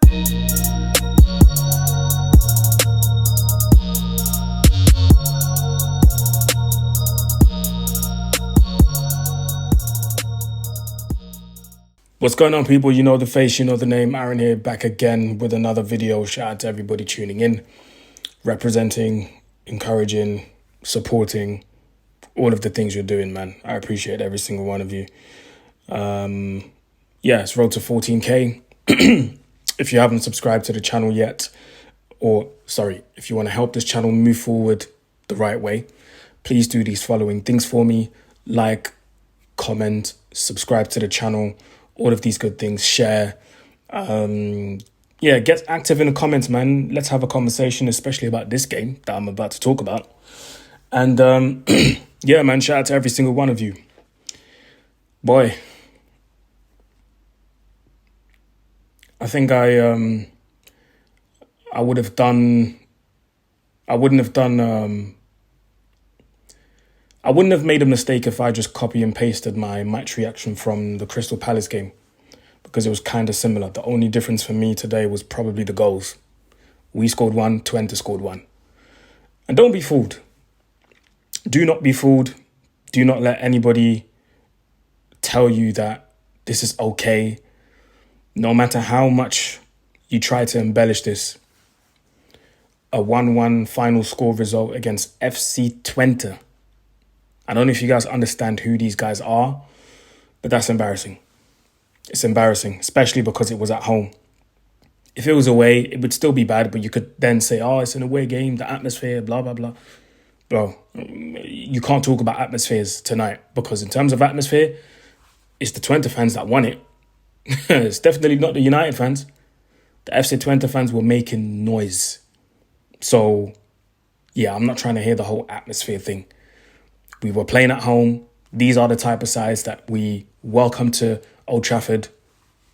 What's going on, people? You know the face, you know the name. Aaron here, back again with another video. Shout out to everybody tuning in, representing, encouraging, supporting, all of the things you're doing, man. I appreciate every single one of you. It's road to 14K. If you haven't subscribed to the channel yet, if you want to help this channel move forward the right way, please do these following things for me. Like, comment, subscribe to the channel, all of these good things, share. Get active in the comments, man. Let's have a conversation, especially about this game that I'm about to talk about. And man, shout out to every single one of you. Boy, I think I wouldn't have made a mistake if I just copy and pasted my match reaction from the Crystal Palace game, because it was kind of similar. The only difference for me today was probably the goals. We scored one, Twente scored one. And don't be fooled. Do not be fooled. Do not let anybody tell you that this is okay. No matter how much you try to embellish this, a 1-1 final score result against FC Twente. I don't know if you guys understand who these guys are, but that's embarrassing. It's embarrassing, especially because it was at home. If it was away, it would still be bad, but you could then say, oh, it's an away game, the atmosphere, blah, blah, blah. Bro, you can't talk about atmospheres tonight, because in terms of atmosphere, it's the Twente fans that won it. It's definitely not the United fans. The FC Twente fans were making noise. So, yeah, I'm not trying to hear the whole atmosphere thing. We were playing at home. These are the type of sides that we welcome to Old Trafford.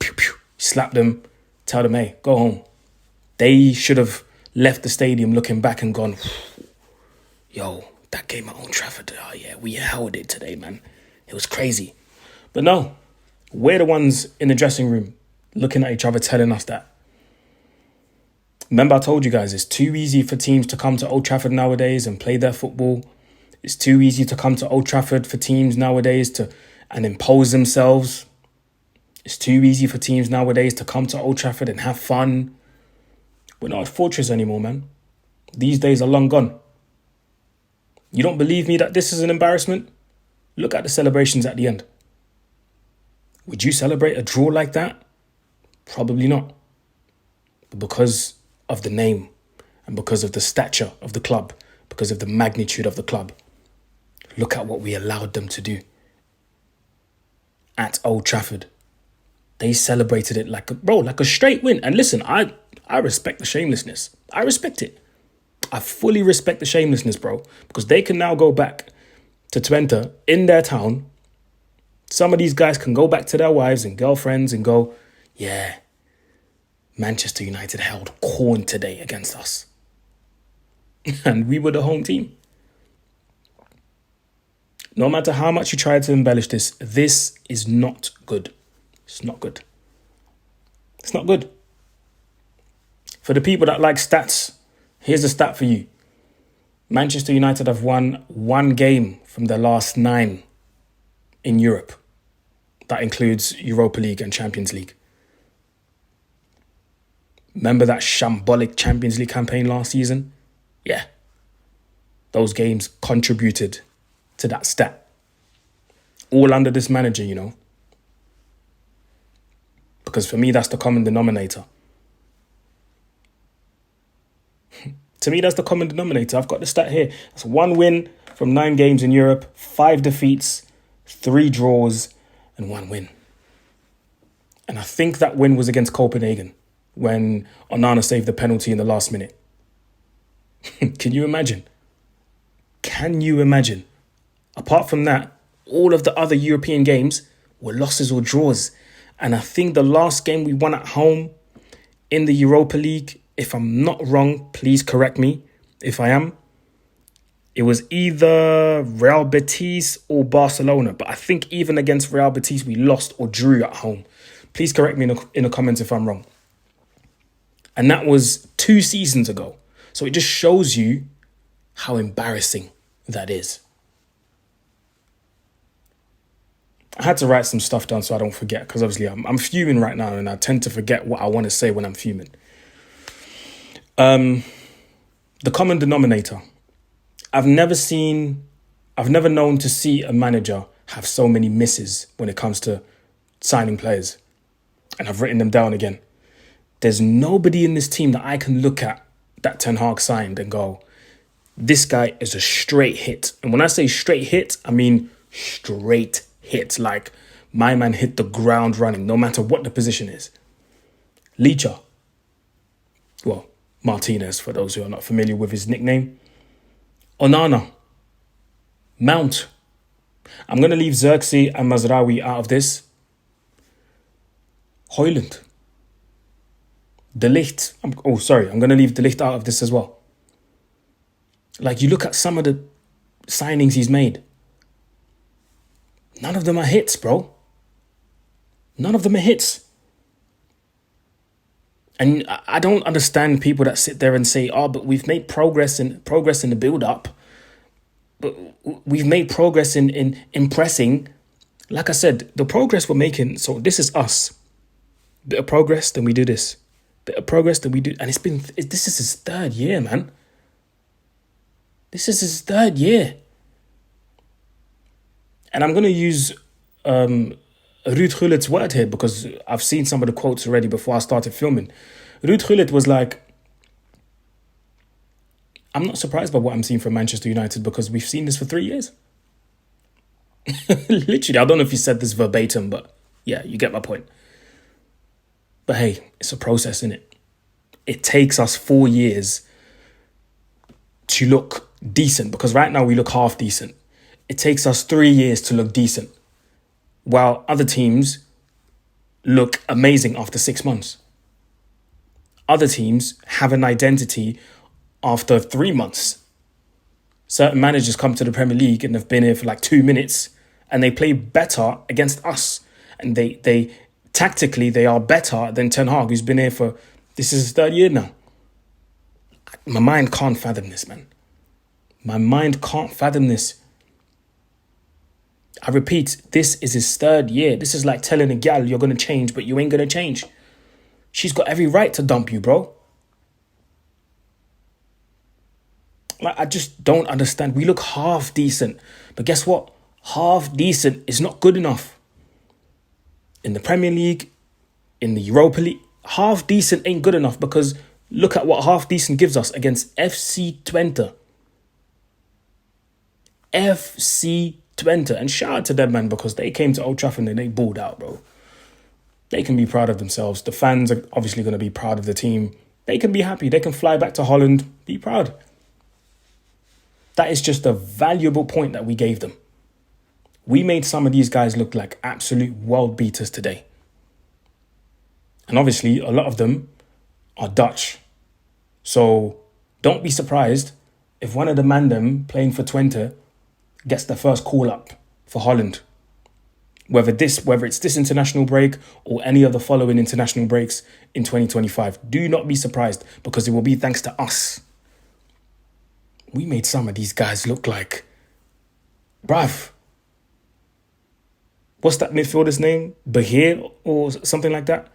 Pew, pew, slap them, tell them, hey, go home. They should have left the stadium looking back and gone, yo, that game at Old Trafford, oh yeah, we held it today, man. It was crazy. But no, we're the ones in the dressing room looking at each other, telling us that. Remember, I told you guys, it's too easy for teams to come to Old Trafford nowadays and play their football. It's too easy to come to Old Trafford for teams nowadays and impose themselves. It's too easy for teams nowadays to come to Old Trafford and have fun. We're not a fortress anymore, man. These days are long gone. You don't believe me that this is an embarrassment? Look at the celebrations at the end. Would you celebrate a draw like that? Probably not. But because of the name and because of the stature of the club, because of the magnitude of the club, look at what we allowed them to do at Old Trafford. They celebrated it like a straight win. And listen, I respect the shamelessness. I respect it. I fully respect the shamelessness, bro, because they can now go back to Twente in their town. Some of these guys can go back to their wives and girlfriends and go, yeah, Manchester United held corn today against us. And we were the home team. No matter how much you try to embellish this is not good. It's not good. It's not good. For the people that like stats, here's a stat for you. Manchester United have won 1 game from their last 9 in Europe. That includes Europa League and Champions League. Remember that shambolic Champions League campaign last season? Yeah. Those games contributed to that stat. All under this manager, you know. Because for me, that's the common denominator. To me, that's the common denominator. I've got the stat here. That's 1 win from 9 games in Europe, 5 defeats, 3 draws, and 1 win. And I think that win was against Copenhagen when Onana saved the penalty in the last minute. Can you imagine? Can you imagine? Apart from that, all of the other European games were losses or draws. And I think the last game we won at home in the Europa League, if I'm not wrong, please correct me if I am, it was either Real Betis or Barcelona. But I think even against Real Betis, we lost or drew at home. Please correct me in the comments if I'm wrong. And that was 2 seasons ago. So it just shows you how embarrassing that is. I had to write some stuff down so I don't forget, because obviously I'm fuming right now and I tend to forget what I want to say when I'm fuming. The common denominator. I've never known to see a manager have so many misses when it comes to signing players. And I've written them down again. There's nobody in this team that I can look at that Ten Hag signed and go, this guy is a straight hit. And when I say straight hit, I mean straight hit. Like, my man hit the ground running, no matter what the position is. Licha. Well, Martinez, for those who are not familiar with his nickname. Onana. Mount. I'm going to leave Xerxes and Mazraoui out of this. Højlund. De Ligt. I'm going to leave De Ligt out of this as well. Like, you look at some of the signings he's made. None of them are hits, bro. None of them are hits. And I don't understand people that sit there and say, oh, but we've made progress in the build-up. But we've made progress in impressing. Like I said, the progress we're making, so this is us. Bit of progress, then we do this. Bit of progress, then we do... And this is his third year, man. This is his third year. And I'm going to use Ruud Gullit's word here because I've seen some of the quotes already before I started filming. Ruud Gullit was like, I'm not surprised by what I'm seeing from Manchester United because we've seen this for 3 years. Literally, I don't know if he said this verbatim, but yeah, you get my point. But hey, it's a process, innit? It takes us 4 years to look decent because right now we look half decent. It takes us 3 years to look decent, while other teams look amazing after 6 months. Other teams have an identity after 3 months. Certain managers come to the Premier League and have been here for like 2 minutes and they play better against us. And they tactically, they are better than Ten Hag, who's been here for, this is his third year now. My mind can't fathom this, man. My mind can't fathom this. I repeat, this is his third year. This is like telling a gal you're going to change, but you ain't going to change. She's got every right to dump you, bro. Like, I just don't understand. We look half decent. But guess what? Half decent is not good enough. In the Premier League, in the Europa League, half decent ain't good enough because look at what half decent gives us against FC Twente. FC Twente. And shout out to them, man, because they came to Old Trafford and they balled out, bro. They can be proud of themselves. The fans are obviously going to be proud of the team. They can be happy. They can fly back to Holland, be proud. That is just a valuable point that we gave them. We made some of these guys look like absolute world beaters today. And obviously, a lot of them are Dutch. So don't be surprised if one of the mandem playing for Twente gets the first call up for Holland. Whether it's this international break or any of the following international breaks in 2025. Do not be surprised because it will be thanks to us. We made some of these guys look like, bruv, what's that midfielder's name? Bahir or something like that?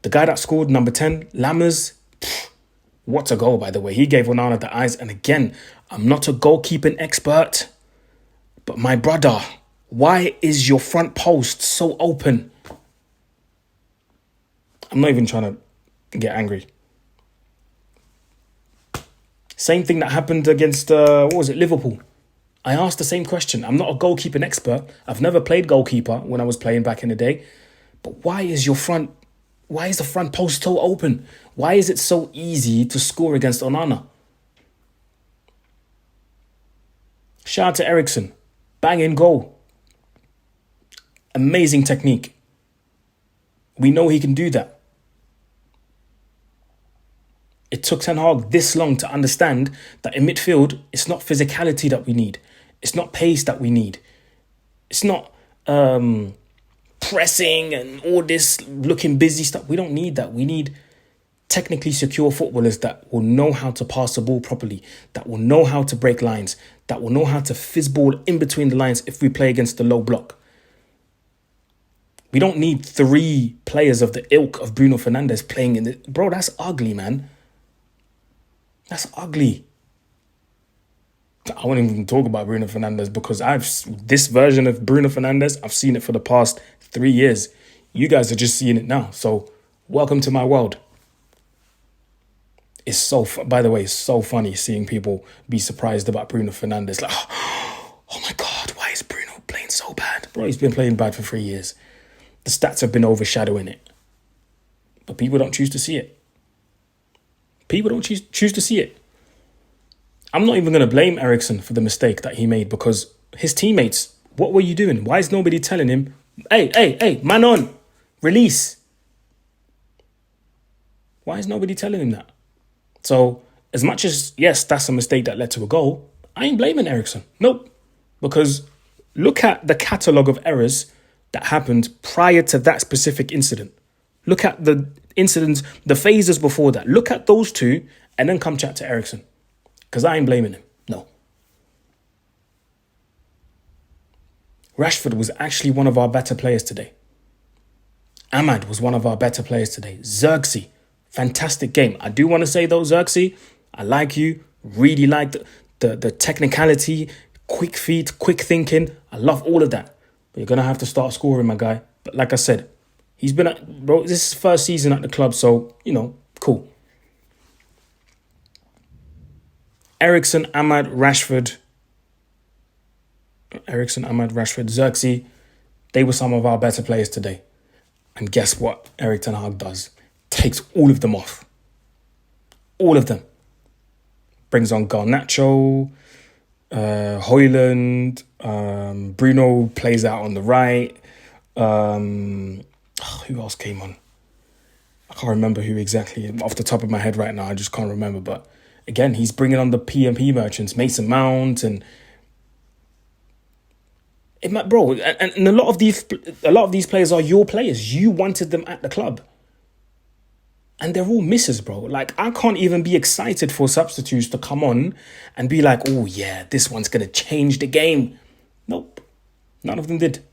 The guy that scored number 10, Lammers. What a goal, by the way. He gave Onana the eyes. And again, I'm not a goalkeeping expert, but my brother, why is your front post so open? I'm not even trying to get angry. Same thing that happened against, Liverpool. I asked the same question. I'm not a goalkeeping expert. I've never played goalkeeper when I was playing back in the day. But why is the front post so open? Why is it so easy to score against Onana? Shout out to Ericsson. Banging goal. Amazing technique. We know he can do that. It took Ten Hag this long to understand that in midfield, it's not physicality that we need. It's not pace that we need. It's not pressing and all this looking busy stuff. We don't need that. We need technically secure footballers that will know how to pass the ball properly, that will know how to break lines, that will know how to fizz ball in between the lines if we play against the low block. We don't need 3 players of the ilk of Bruno Fernandes playing in the... Bro, that's ugly, man. That's ugly. I won't even talk about Bruno Fernandes because this version of Bruno Fernandes, I've seen it for the past 3 years. You guys are just seeing it now. So welcome to my world. It's by the way, it's so funny seeing people be surprised about Bruno Fernandes. Like, oh my God, why is Bruno playing so bad? Bro, he's been playing bad for 3 years. The stats have been overshadowing it. But people don't choose to see it. People don't choose to see it. I'm not even going to blame Eriksen for the mistake that he made because his teammates, what were you doing? Why is nobody telling him, hey, man on, release? Why is nobody telling him that? So as much as, yes, that's a mistake that led to a goal, I ain't blaming Eriksen. Nope. Because look at the catalogue of errors that happened prior to that specific incident. Look at the incidents, the phases before that. Look at those two and then come chat to Eriksen. Because I ain't blaming him. No. Rashford was actually one of our better players today. Ahmad was one of our better players today. Xerxes, fantastic game. I do want to say though, Xerxes, I like you. Really like the technicality, quick feet, quick thinking. I love all of that. But you're going to have to start scoring, my guy. But like I said, he's been bro, this is his first season at the club. So, cool. Eriksen, Ahmad, Rashford, Xerxes, they were some of our better players today. And guess what Erik ten Hag does? Takes all of them off. All of them. Brings on Garnacho, Højlund, Bruno plays out on the right. Who else came on? I can't remember who exactly. Off the top of my head right now, I just can't remember. But again, he's bringing on the PMP merchants, Mason Mount, and bro. And a lot of these players are your players. You wanted them at the club, and they're all misses, bro. Like I can't even be excited for substitutes to come on and be like, oh yeah, this one's gonna change the game. Nope, none of them did.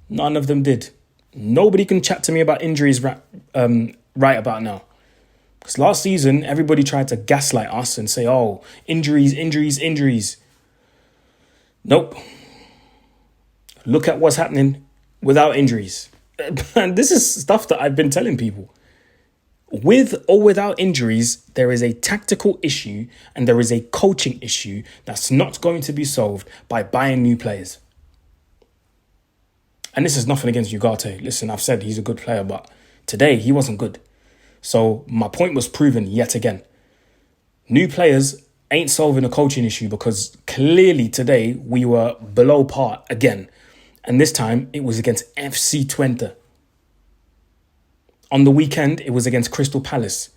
None of them did. Nobody can chat to me about injuries right about now. Because last season, everybody tried to gaslight us and say, oh, injuries. Nope. Look at what's happening without injuries. And this is stuff that I've been telling people. With or without injuries, there is a tactical issue and there is a coaching issue that's not going to be solved by buying new players. And this is nothing against Ugarte. Listen, I've said he's a good player, but today he wasn't good. So my point was proven yet again. New players ain't solving a coaching issue because clearly today we were below par again. And this time it was against FC Twente. On the weekend, it was against Crystal Palace.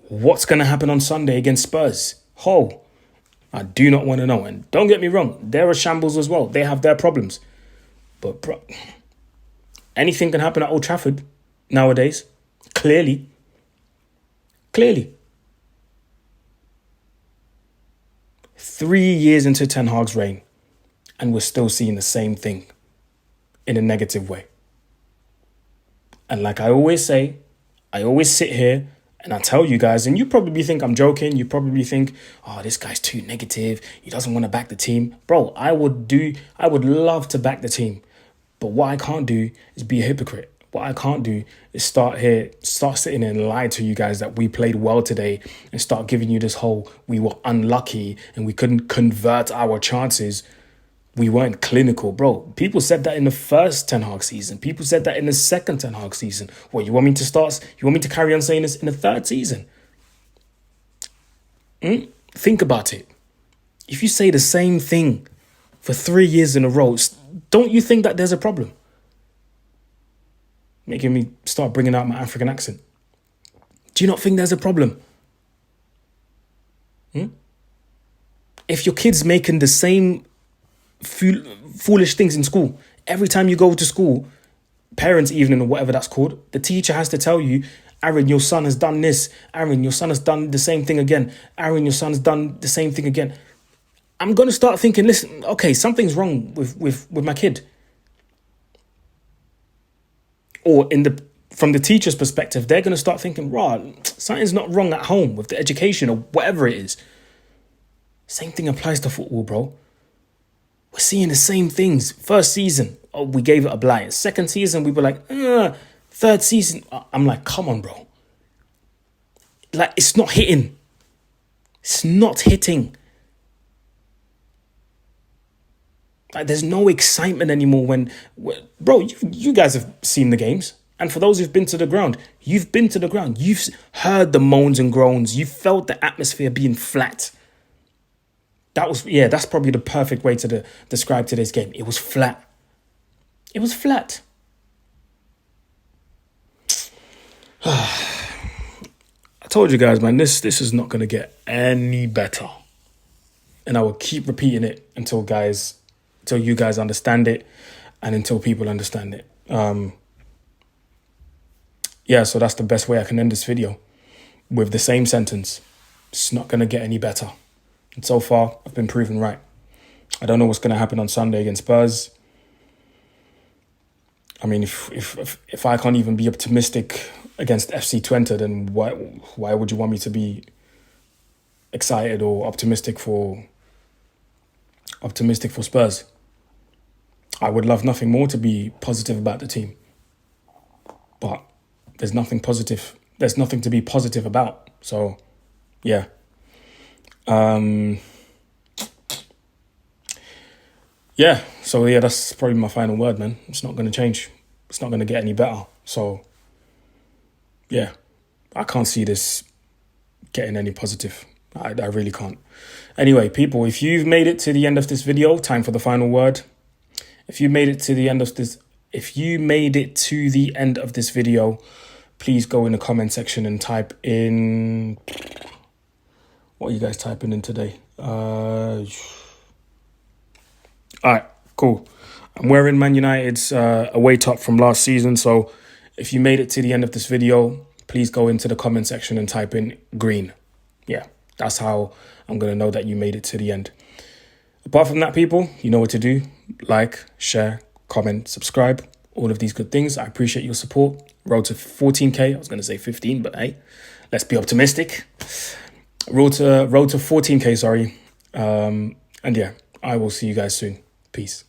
What's going to happen on Sunday against Spurs? I do not want to know. And don't get me wrong, they're a shambles as well. They have their problems. But bro, anything can happen at Old Trafford nowadays. Clearly. 3 years into Ten Hag's reign, and we're still seeing the same thing in a negative way. And like I always say, I always sit here and I tell you guys, and you probably think I'm joking. You probably think, oh, this guy's too negative. He doesn't want to back the team. Bro, I would love to back the team. But what I can't do is be a hypocrite. What I can't do is start sitting here and lie to you guys that we played well today and start giving you this whole, we were unlucky and we couldn't convert our chances. We weren't clinical, bro. People said that in the first Ten Hag season. People said that in the second Ten Hag season. What, you want me to carry on saying this in the third season? Think about it. If you say the same thing for 3 years in a row, don't you think that there's a problem? Making me start bringing out my African accent. Do you not think there's a problem? If your kid's making the same foolish things in school, every time you go to school, parents' evening or whatever that's called, the teacher has to tell you, Aaron, your son has done this. Aaron, your son has done the same thing again. Aaron, your son's done the same thing again. I'm going to start thinking, listen, okay, something's wrong with my kid. Or from the teacher's perspective, they're going to start thinking, something's not wrong at home with the education or whatever it is. Same thing applies to football, bro. We're seeing the same things. First season, we gave it a blight. Second season, we were like, third season, I'm like, come on, bro. Like, it's not hitting. It's not hitting. Like, there's no excitement anymore when bro, you guys have seen the games. And for those who've been to the ground, you've been to the ground. You've heard the moans and groans. You felt the atmosphere being flat. That's probably the perfect way to describe today's game. It was flat. It was flat. I told you guys, man, this is not going to get any better. And I will keep repeating it until you guys understand it and until people understand it. So that's the best way I can end this video, with the same sentence. It's not going to get any better. And so far, I've been proven right. I don't know what's going to happen on Sunday against Spurs. I mean, if I can't even be optimistic against FC Twente, then why would you want me to be excited or optimistic for Spurs? I would love nothing more to be positive about the team. But there's nothing positive. There's nothing to be positive about. So, yeah. That's probably my final word, man. It's not going to change. It's not going to get any better. So, yeah, I can't see this getting any positive. I really can't. Anyway, people, if you've made it to the end of this video, time for the final word. If you made it to the end of this video, please go in the comment section and type in. What are you guys typing in today? All right, cool. I'm wearing Man United's away top from last season. So if you made it to the end of this video, please go into the comment section and type in green. Yeah, that's how I'm going to know that you made it to the end. Apart from that, people, you know what to do. Like, share, comment, subscribe, all of these good things. I appreciate your support. Road to 14K. I was going to say 15, but hey, let's be optimistic. Road to 14K, sorry. And yeah, I will see you guys soon. Peace.